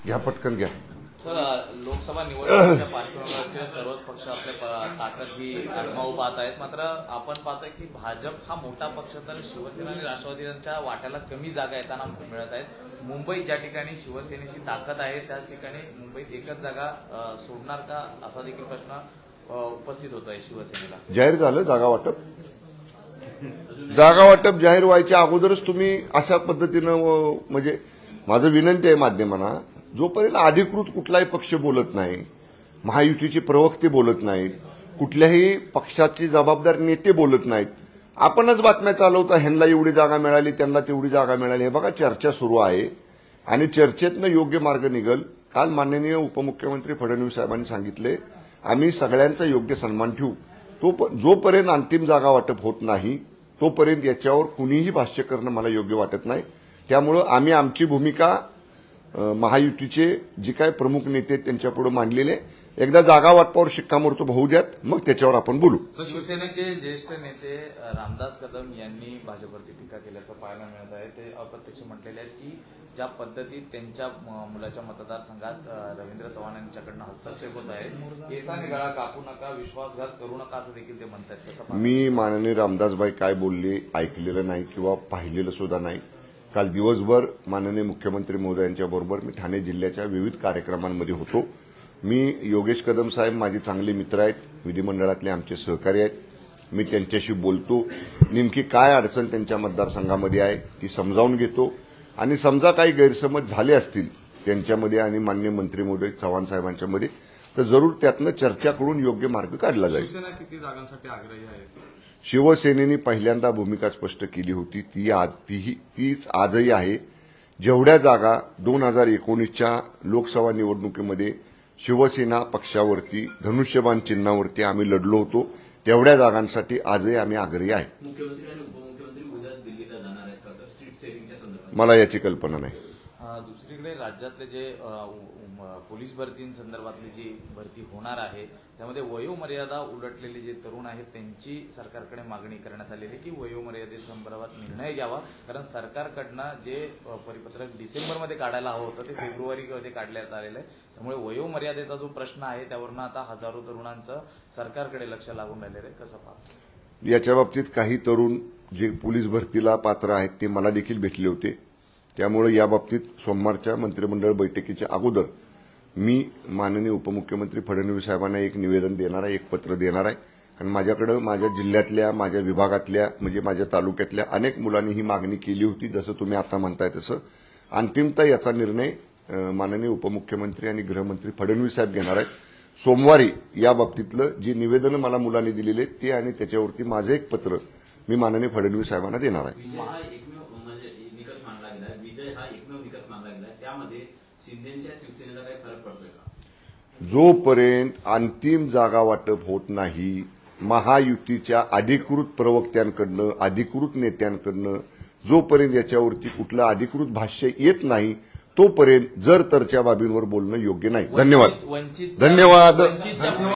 घ्या पटकन घ्या। सर, लोकसभा निवडणुकीच्या पार्श्वभूमीवर सर्वच पक्ष आपल्या ताकद ही आजमावू पाहत आहेत, मात्र आपण पाहतोय की भाजप हा मोठा पक्ष तर शिवसेना आणि राष्ट्रवादी यांच्या वाट्याला कमी जागा येताना मिळत आहेत। मुंबईत ज्या ठिकाणी शिवसेनेची ताकद आहे त्याच ठिकाणी मुंबईत एकच जागा सोडणार का असा देखील प्रश्न उपस्थित होत आहे शिवसेनेला। जाहीर झालं जागा वाटप? जागा वाटप जाहीर व्हायच्या अगोदरच तुम्ही अशा पद्धतीनं म्हणजे माझं विनंती आहे माध्यमांना, जोपर्यंत अधिकृत कुठलाही पक्ष बोलत नाही, महायुतीचे प्रवक्ते बोलत नाहीत, कुठल्याही पक्षाचे जबाबदार नेते बोलत नाहीत, आपणच बातम्या चालवता ह्यांना एवढी जागा मिळाली त्यांना तेवढी जागा मिळाली, हे बघा चर्चा सुरू आहे आणि चर्चेतनं योग्य मार्ग निघल। काल माननीय उपमुख्यमंत्री फडणवीस साहेबांनी सांगितले आम्ही सगळ्यांचा योग्य सन्मान ठेवू, जोपर्यंत अंतिम जागा वाटप होत नाही तोपर्यंत याच्यावर कुणीही भाष्य करणं मला योग्य वाटत नाही। त्यामुळे आम्ही आमची भूमिका महायुतीचे जे काही प्रमुख नेते त्यांच्यापुढे मांडलेले, एकदा जागा वाटपावर शिक्कामोर्तब होऊ द्यात, मग त्याच्यावर आपण बोलू। शिवसेनेचे ज्येष्ठ नेते रामदास कदम यांनी भाजपवरती टीका केल्याचं पाहायला मिळत आहे। ते अप्रत्यक्ष म्हटलेले आहेत की ज्या पद्धतीत त्यांच्या मुलाच्या मतदारसंघात रवींद्र चव्हाण यांच्याकडनं हस्तक्षेप होत आहे, केसाने गळा कापू नका, विश्वासघात करू नका असं देखील ते म्हणतात। मी माननीय रामदासभाई काय बोलले ऐकलेलं नाही किंवा पाहिलेलं सुद्धा नाही। काल दिवसभर माननीय मुख्यमंत्री महोदयांच्या बरोबर मी ठाणे जिल्ह्याच्या विविध कार्यक्रमांमध्ये होतो। मी योगेश कदम साहेब माझे चांगले मित्र आहेत, विधिमंडळातले आमचे सहकारी आहेत, मी त्यांच्याशी बोलतो, नेमकी काय अडचण त्यांच्या मतदारसंघामध्ये आहे ती समजावून घेतो आणि समजा काही गैरसमज झाले असतील त्यांच्यामध्ये आणि माननीय मंत्री महोदय चव्हाण साहेबांच्यामध्ये तर जरूर त्यातनं चर्चा करून योग्य मार्ग काढला जाईल। शिवसेना किती जागांसाठी आग्रही आहे? शिवसेनेने पहिल्यांदा भूमिका स्पष्ट केली होती, तीच आजही आहे। जेवढ्या जागा 2019च्या लोकसभा निवडणुकीमध्ये शिवसेना पक्षावरती धनुष्यबाण चिन्हावरती आम्ही लढलो होतो तेवढ्या जागांसाठी आजही आम्ही आग्रही आहे। मुख्यमंत्री आणि उपमुख्यमंत्री उद्या दिल्लीला जाणार आहेत का सीट शेअरिंगच्या संदर्भात? मला याची कल्पना नाही। दुसरीकडे राज्यातले जे पोलीस भरतींसंदर्भातली जी भरती होणार आहे त्यामध्ये वयोमर्यादा उलटलेले जे तरुण आहेत त्यांची सरकारकडे मागणी करण्यात आलेली की वयोमर्यादेसंदर्भात निर्णय घ्यावा, कारण सरकारकडनं जे परिपत्रक डिसेंबरमध्ये काढायला हवं होतं ते फेब्रुवारीमध्ये काढण्यात आलेलं आहे। त्यामुळे वयोमर्यादेचा जो प्रश्न आहे त्यावरनं आता हजारो तरुणांचं सरकारकडे लक्ष लागून राहिलेलं आहे, कसं पाहता? याच्या बाबतीत काही तरुण जे पोलीस भरतीला पात्र आहेत ते मला देखील भेटले होते, त्यामुळे या बाबतीत सोमवारच्या मंत्रिमंडळ बैठकीच्या अगोदर मी माननीय उपमुख्यमंत्री फडणवीस साहेबांना एक निवेदन देणार आहे, एक पत्र देणार आहे, कारण माझ्याकडे माझ्या जिल्ह्यातल्या माझ्या विभागातल्या म्हणजे माझ्या तालुक्यातल्या अनेक मुलांनी ही मागणी केली होती, जसं तुम्ही आता म्हणताय तसं। अंतिमतः याचा निर्णय माननीय उपमुख्यमंत्री आणि गृहमंत्री फडणवीस साहेब घेणार आहेत। सोमवारी या बाबतीतलं जे निवेदन मला मुलांनी दिलेले ते आणि त्याच्यावरती माझं एक पत्र मी माननीय फडणवीस साहेबांना देणार आहे। जोपर्यंत अंतिम जागा वाटप होत नाही, महायुतीच्या अधिकृत प्रवक्त्यांकडनं धनुष्यबाण नेत्यांकडनं जोपर्यंत याच्यावरती कुठलं अधिकृत भाष्य येत नाही तोपर्यंत जर तरच्या बाबींवर बोलणं योग्य नाही। धन्यवाद।